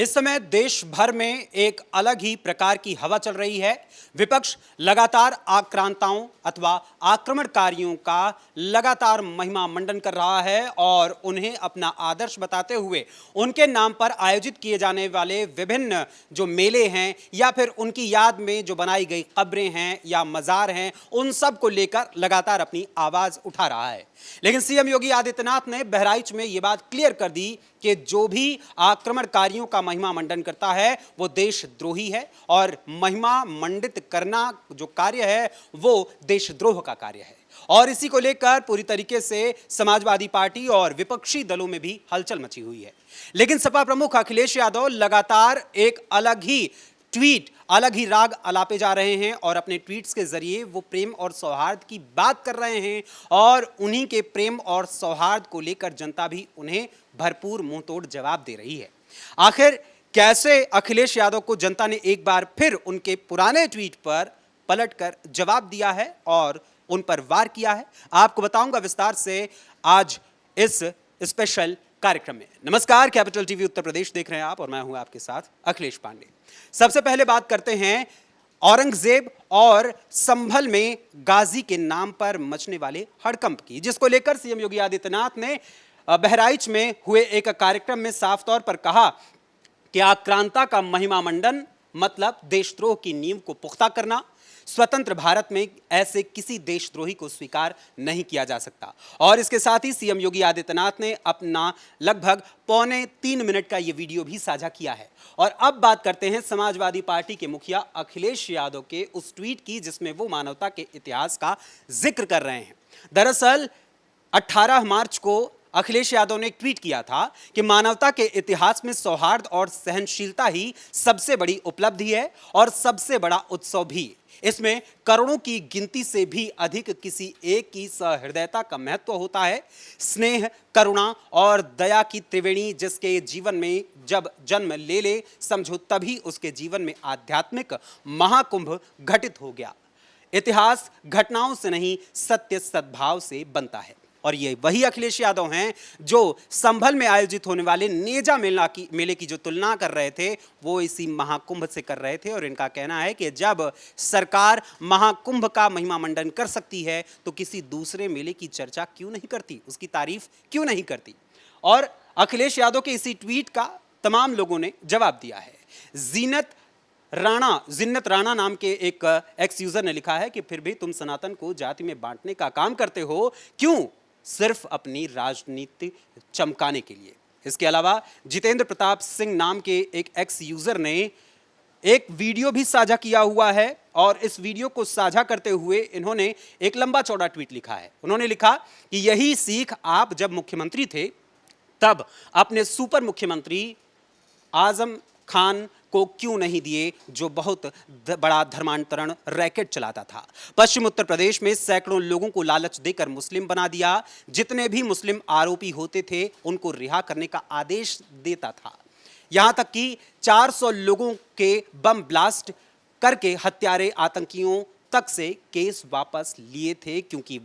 इस समय देश भर में एक अलग ही प्रकार की हवा चल रही है। विपक्ष लगातार आक्रांताओं अथवा आक्रमणकारियों का लगातार महिमा मंडन कर रहा है और उन्हें अपना आदर्श बताते हुए उनके नाम पर आयोजित किए जाने वाले विभिन्न जो मेले हैं या फिर उनकी याद में जो बनाई गई कब्रें हैं या मजार हैं, उन सब को लेकर लगातार अपनी आवाज उठा रहा है। लेकिन सीएम योगी आदित्यनाथ ने बहराइच में यह बात क्लियर कर दी कि जो भी आक्रमणकारियों का महिमा मंडन करता है वो देशद्रोही है और महिमा मंडित करना जो कार्य है वो देशद्रोह का कार्य है। और इसी को लेकर पूरी तरीके से समाजवादी पार्टी और विपक्षी दलों में भी हलचल मची हुई है। लेकिन सपा प्रमुख अखिलेश यादव लगातार एक अलग ही ट्वीट, अलग ही राग अलापे जा रहे हैं और अपने ट्वीट्स के जरिए वो प्रेम और सौहार्द की बात कर रहे हैं और उन्हीं के प्रेम और सौहार्द को लेकर जनता भी उन्हें भरपूर मुंहतोड़ जवाब दे रही है। आखिर कैसे अखिलेश यादव को जनता ने एक बार फिर उनके पुराने ट्वीट पर पलटकर जवाब दिया है और उन पर वार किया है, आपको बताऊंगा विस्तार से आज इस स्पेशल कार्यक्रम में। नमस्कार, कैपिटल टीवी उत्तर प्रदेश देख रहे हैं आप और मैं हूं आपके साथ अखिलेश पांडे। सबसे पहले बात करते हैं औरंगजेब और संभल में गाजी के नाम पर मचने वाले हड़कंप की, जिसको लेकर सीएम योगी आदित्यनाथ ने बहराइच में हुए एक कार्यक्रम में साफ तौर पर कहा कि आक्रांता का महिमा मंडन मतलब देशद्रोह की नींव को पुख्ता करना। स्वतंत्र भारत में ऐसे किसी देशद्रोही को स्वीकार नहीं किया जा सकता। और इसके साथ ही सीएम योगी आदित्यनाथ ने अपना लगभग 2.25 मिनट का यह वीडियो भी साझा किया है। और अब बात करते हैं समाजवादी पार्टी के मुखिया अखिलेश यादव के उस ट्वीट की जिसमें वो मानवता के इतिहास का जिक्र कर रहे हैं। दरअसल 18 मार्च को अखिलेश यादव ने एक ट्वीट किया था कि मानवता के इतिहास में सौहार्द और सहनशीलता ही सबसे बड़ी उपलब्धि है और सबसे बड़ा उत्सव भी। इसमें करोड़ों की गिनती से भी अधिक किसी एक की सहृदयता का महत्व होता है। स्नेह, करुणा और दया की त्रिवेणी जिसके जीवन में जब जन्म ले ले, समझो तभी उसके जीवन में आध्यात्मिक महाकुंभ घटित हो गया। इतिहास घटनाओं से नहीं, सत्य सद्भाव से बनता है। और ये वही अखिलेश यादव हैं जो संभल में आयोजित होने वाले नेजा मेले की जो तुलना कर रहे थे वो इसी महाकुंभ से कर रहे थे। और इनका कहना है कि जब सरकार महाकुंभ का महिमा मंडन कर सकती है तो किसी दूसरे मेले की चर्चा क्यों नहीं करती, उसकी तारीफ क्यों नहीं करती। और अखिलेश यादव के इसी ट्वीट का तमाम लोगों ने जवाब दिया है। जिन्नत राणा नाम के एक एक्स यूजर ने लिखा है कि फिर भी तुम सनातन को जाति में बांटने का काम करते हो, क्यों? सिर्फ अपनी राजनीति चमकाने के लिए। इसके अलावा जितेंद्र प्रताप सिंह नाम के एक एक्स यूजर ने एक वीडियो भी साझा किया हुआ है और इस वीडियो को साझा करते हुए इन्होंने एक लंबा चौड़ा ट्वीट लिखा है। उन्होंने लिखा कि यही सीख आप जब मुख्यमंत्री थे तब अपने सुपर मुख्यमंत्री आजम खान को क्यों नहीं दिए, जो बहुत बड़ा धर्मांतरण रैकेट चलाता था। पश्चिम उत्तर प्रदेश में सैकड़ों लोगों को लालच देकर मुस्लिम बना दिया। जितने भी मुस्लिम आरोपी होते थे उनको रिहा करने का आदेश देता था। यहां तक कि 400 लोगों के बम ब्लास्ट करके हत्यारे आतंकियों तक से केस वापस लिए थे, क्योंकि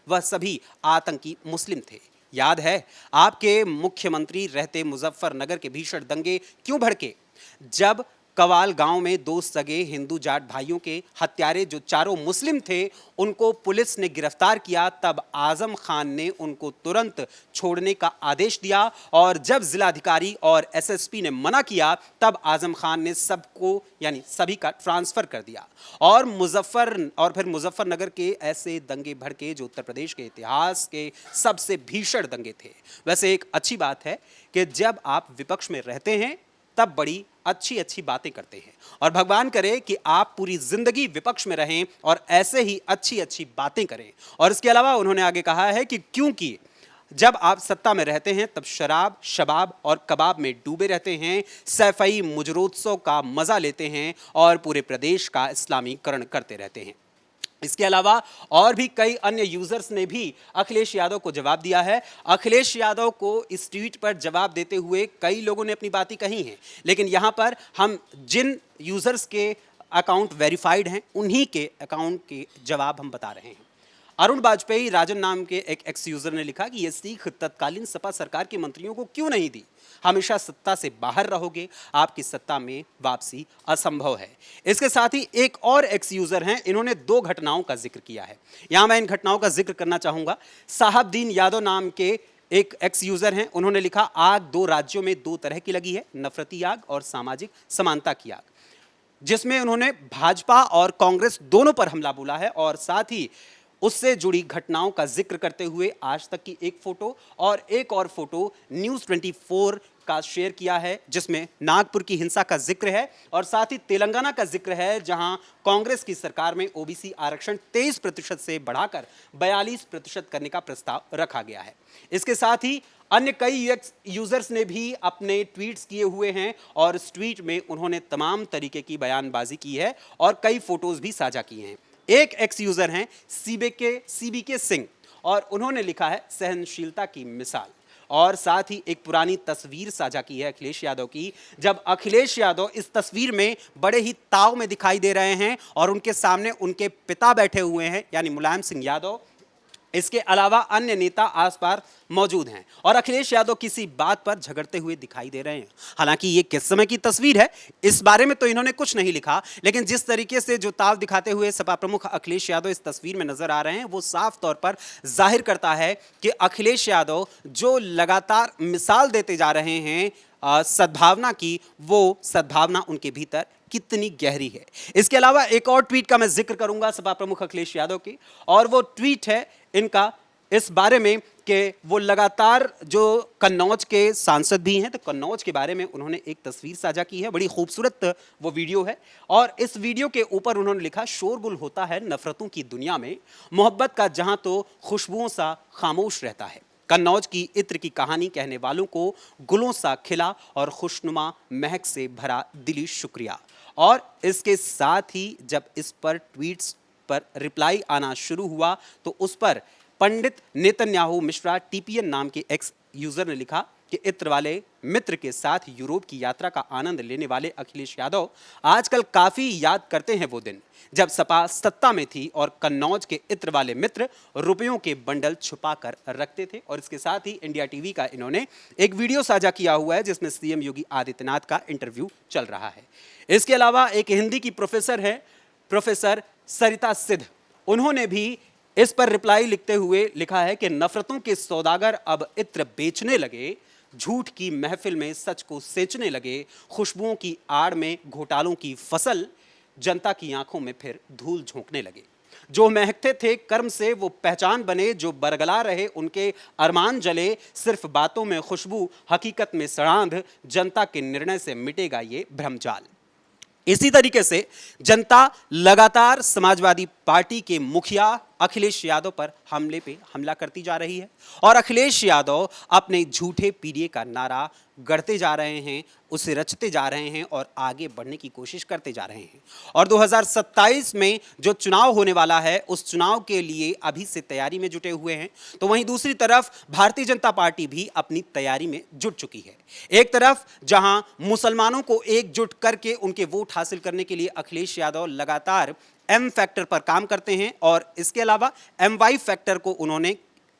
वह सभी आतंकी मुस्लिम थे। याद है आपके मुख्यमंत्री रहते मुजफ्फरनगर के भीषण दंगे क्यों भड़के, जब कवाल गांव में 2 सगे हिंदू जाट भाइयों के हत्यारे जो चारों मुस्लिम थे उनको पुलिस ने गिरफ्तार किया। तब आजम खान ने उनको तुरंत छोड़ने का आदेश दिया और जब जिलाधिकारी और एसएसपी ने मना किया तब आजम खान ने सबको यानी सभी का ट्रांसफर कर दिया। और फिर मुजफ्फरनगर के ऐसे दंगे भड़के जो उत्तर प्रदेश के इतिहास के सबसे भीषण दंगे थे। वैसे एक अच्छी बात है कि जब आप विपक्ष में रहते हैं तब बड़ी अच्छी बातें करते हैं और भगवान करे कि आप पूरी जिंदगी विपक्ष में रहें और ऐसे ही अच्छी बातें करें। और इसके अलावा उन्होंने आगे कहा है कि क्योंकि जब आप सत्ता में रहते हैं तब शराब, शबाब और कबाब में डूबे रहते हैं, सैफई मुजरोत्सव का मजा लेते हैं और पूरे प्रदेश का इस्लामीकरण करते रहते हैं। इसके अलावा और भी कई अन्य यूजर्स ने भी अखिलेश यादव को जवाब दिया है। अखिलेश यादव को इस ट्वीट पर जवाब देते हुए कई लोगों ने अपनी बातें कही हैं, लेकिन यहां पर हम जिन यूजर्स के अकाउंट वेरीफाइड हैं उन्हीं के अकाउंट के जवाब हम बता रहे हैं। अरुण वाजपेयी राजन नाम के एक एक्स यूजर ने लिखा कि यह सीख तत्कालीन सपा सरकार के मंत्रियों को क्यों नहीं दी? हमेशा सत्ता से बाहर रहोगे, आपकी सत्ता में वापसी असंभव है। इसके साथ ही एक और एक्स यूजर हैं, इन्होंने 2 घटनाओं का जिक्र किया है। यहां मैं इन घटनाओं का जिक्र करना चाहूंगा। साहबदीन यादव नाम के एक एक्स यूजर हैं, उन्होंने लिखा आग 2 राज्यों में 2 तरह की लगी है, नफरती आग और सामाजिक समानता की आग, जिसमें उन्होंने भाजपा और कांग्रेस दोनों पर हमला बोला है और साथ ही उससे जुड़ी घटनाओं का जिक्र करते हुए आज तक की एक फोटो और एक और फोटो न्यूज़ 24 का शेयर किया है, जिसमें नागपुर की हिंसा का जिक्र है और साथ ही तेलंगाना का जिक्र है, जहां कांग्रेस की सरकार में ओबीसी आरक्षण 23% से बढ़ाकर 42% करने का प्रस्ताव रखा गया है। इसके साथ ही अन्य कई यूजर्स ने भी अपने ट्वीट्स किए हुए हैं और इस ट्वीट में उन्होंने तमाम तरीके की बयानबाजी की है और कई फोटोज भी साझा किए हैं। एक एक्स यूजर हैं सीबीके सिंह और उन्होंने लिखा है सहनशीलता की मिसाल, और साथ ही एक पुरानी तस्वीर साझा की है अखिलेश यादव की, जब अखिलेश यादव इस तस्वीर में बड़े ही ताव में दिखाई दे रहे हैं और उनके सामने उनके पिता बैठे हुए हैं यानी मुलायम सिंह यादव। इसके अलावा अन्य नेता आसपास मौजूद हैं और अखिलेश यादव किसी बात पर झगड़ते हुए दिखाई दे रहे हैं। हालांकि ये किस समय की तस्वीर है, इस बारे में तो इन्होंने कुछ नहीं लिखा, लेकिन जिस तरीके से जो ताव दिखाते हुए सपा प्रमुख अखिलेश यादव इस तस्वीर में नजर आ रहे हैं, वो साफ तौर पर जाहिर करता है कि अखिलेश यादव जो लगातार मिसाल देते जा रहे हैं सद्भावना की, वो सद्भावना उनके भीतर कितनी गहरी है। इसके अलावा एक और ट्वीट का मैं जिक्र करूंगा सपा प्रमुख अखिलेश यादव की, और वो ट्वीट है इनका इस बारे में कि वो लगातार जो कन्नौज के सांसद भी हैं, तो कन्नौज के बारे में उन्होंने एक तस्वीर साझा की है, बड़ी खूबसूरत वो वीडियो है और इस वीडियो के ऊपर उन्होंने लिखा शोरगुल होता है नफरतों की दुनिया में, मोहब्बत का जहां तो खुशबुओं सा खामोश रहता है। कन्नौज की इत्र की कहानी कहने वालों को गुलों सा खिला और खुशनुमा महक से भरा दिली शुक्रिया। और इसके साथ ही जब इस पर ट्वीट्स पर रिप्लाई आना शुरू हुआ तो उस पर पंडित नेतन्याहू मिश्रा टीपीएन नाम के एक्स यूजर ने लिखा कि इत्र वाले मित्र के साथ यूरोप की यात्रा का आनंद लेने वाले अखिलेश यादव आजकल काफी याद करते हैं वो दिन जब सपा सत्ता में थी और कन्नौज के इत्र वाले मित्र रुपयों के बंडल छुपा कर रखते थे। और इसके साथ ही इंडिया टीवी का इन्होंने एक वीडियो साझा किया हुआ है जिसमें सीएम योगी आदित्यनाथ का इंटरव्यू चल रहा है। इसके अलावा एक हिंदी की प्रोफेसर है, प्रोफेसर सरिता सिद्ध, उन्होंने भी इस पर रिप्लाई लिखते हुए लिखा है कि नफरतों के सौदागर अब इत्र बेचने लगे, झूठ की महफिल में सच को सेचने लगे, खुशबुओं की आड़ में घोटालों की फसल जनता की आंखों में फिर धूल झोंकने लगे। जो महकते थे कर्म से वो पहचान बने, जो बरगला रहे उनके अरमान जले, सिर्फ बातों में खुशबू हकीकत में सड़ांध, जनता के निर्णय से मिटेगा ये भ्रमजाल। इसी तरीके से जनता लगातार समाजवादी पार्टी के मुखिया अखिलेश यादव पर हमले पे हमला करती जा रही है और अखिलेश यादव अपने झूठे पीडीए का नारा गढ़ते जा रहे हैं, उसे रचते जा रहे हैं और आगे बढ़ने की कोशिश करते जा रहे हैं। और 2027 में जो चुनाव होने वाला है उस चुनाव के लिए अभी से तैयारी में जुटे हुए हैं, तो वहीं दूसरी तरफ भारतीय जनता पार्टी भी अपनी तैयारी में जुट चुकी है। एक तरफ जहां मुसलमानों को एकजुट करके उनके वोट हासिल करने के लिए अखिलेश यादव लगातार एम फैक्टर पर काम करते हैं और इसके अलावा एम वाई फैक्टर को उन्होंने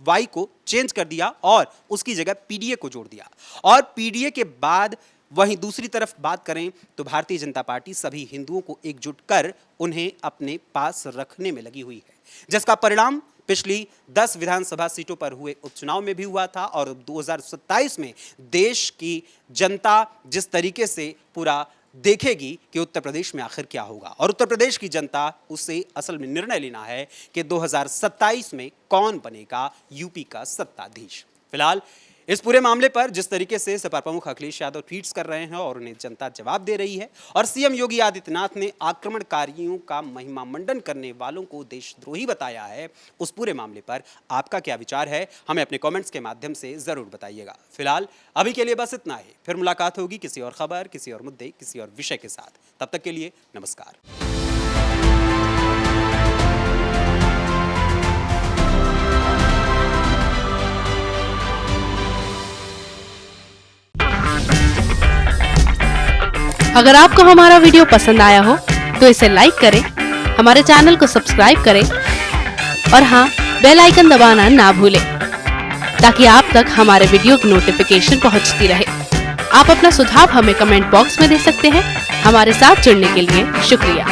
वाई को चेंज कर दिया और उसकी जगह पीडीए को जोड़ दिया। और पीडीए के बाद वहीं दूसरी तरफ बात करें तो भारतीय जनता पार्टी सभी हिंदुओं को एकजुट कर उन्हें अपने पास रखने में लगी हुई है, जिसका परिणाम पिछली 10 विधानसभा सीटों पर हुए उपचुनाव में भी हुआ था। और 2027 में देश की जनता जिस तरीके से पूरा देखेगी कि उत्तर प्रदेश में आखिर क्या होगा और उत्तर प्रदेश की जनता उससे असल में निर्णय लेना है कि 2027 में कौन बनेगा यूपी का सत्ताधीश। फिलहाल इस पूरे मामले पर जिस तरीके से सपा प्रमुख अखिलेश यादव ट्वीट्स कर रहे हैं और उन्हें जनता जवाब दे रही है और सीएम योगी आदित्यनाथ ने आक्रमणकारियों का महिमा मंडन करने वालों को देशद्रोही बताया है, उस पूरे मामले पर आपका क्या विचार है, हमें अपने कमेंट्स के माध्यम से जरूर बताइएगा। फिलहाल अभी के लिए बस इतना ही, फिर मुलाकात होगी किसी और खबर, किसी और मुद्दे, किसी और विषय के साथ। तब तक के लिए नमस्कार। अगर आपको हमारा वीडियो पसंद आया हो तो इसे लाइक करें, हमारे चैनल को सब्सक्राइब करें और हाँ, बेल आइकन दबाना ना भूलें ताकि आप तक हमारे वीडियो की नोटिफिकेशन पहुंचती रहे। आप अपना सुझाव हमें कमेंट बॉक्स में दे सकते हैं। हमारे साथ जुड़ने के लिए शुक्रिया।